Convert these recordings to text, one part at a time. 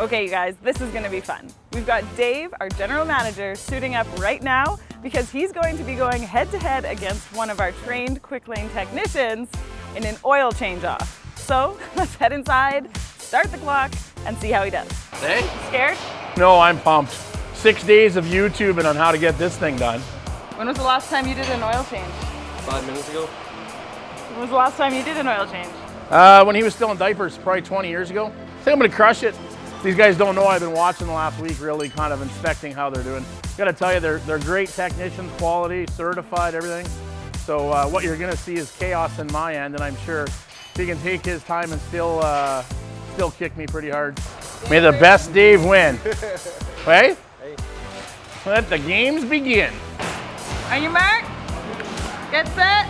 Okay, you guys, this is gonna be fun. We've got Dave, our general manager, suiting up right now because he's going to be going head-to-head against one of our trained Quick Lane technicians in an oil change-off. So let's head inside, start the clock, and see how he does. Hey? Scared? No, I'm pumped. 6 days of YouTubing on how to get this thing done. When was the last time you did an oil change? 5 minutes ago. When was the last time you did an oil change? When he was still in diapers, probably 20 years ago. I think I'm gonna crush it. These guys don't know I've been watching the last week, really kind of inspecting how they're doing. Gotta tell you, they're great technicians, quality, certified, everything. So what you're gonna see is chaos in my end, and I'm sure he can take his time and still kick me pretty hard. May the best Dave win. Hey? Let the games begin. On your mark, get set,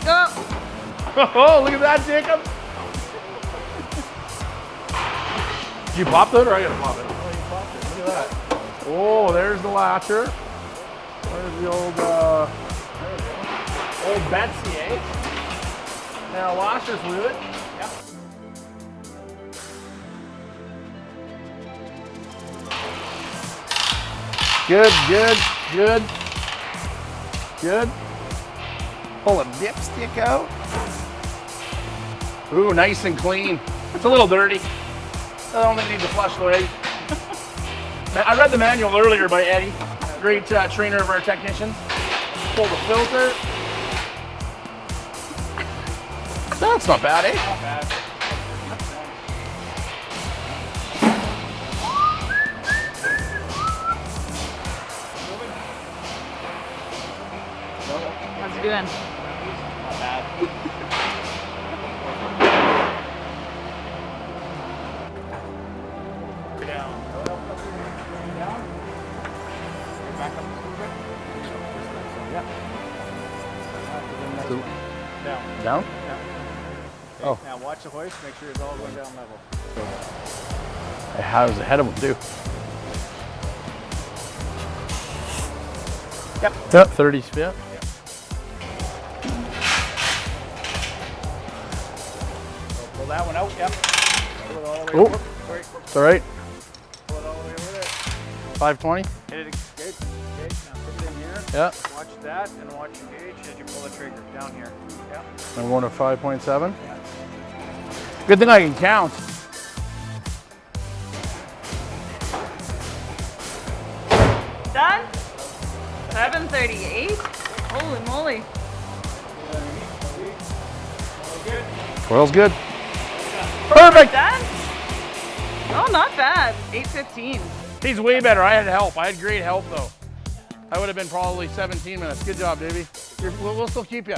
go. Oh, look at that, Jacob. Did you pop that or I gotta pop it? Oh, you popped it. Look at that. Oh, there's the latcher. There's the old Betsy, eh? Now washer's fluid. Yep. Good, good, good. Good. Pull a dipstick out. Ooh, nice and clean. It's a little dirty. I don't think you need to flush the way. I read the manual earlier by Eddie, great trainer of our technicians. Pull the filter. That's not bad, eh? Not bad. How's he doing? Not bad. Down? Oh. Now watch the hoist, make sure it's all going down level. How does the head of them do? Yep, 30 spit. Yep. Pull that one out, yep. Pull it all the way over. Sorry. It's all right. Pull it all the way over there. 520. Hit it, good. Okay, now put it in here. Yeah. Watch that and watch your gauge as you pull the trigger down here. Yep. I'm going to 5.7. Good thing I can count. Done? 7:38? Holy moly. Oil's good. Perfect. Done? Oh, not bad. 8:15. He's way better. I had help. I had great help though. I would have been probably 17 minutes. Good job, Davey. We'll still keep you.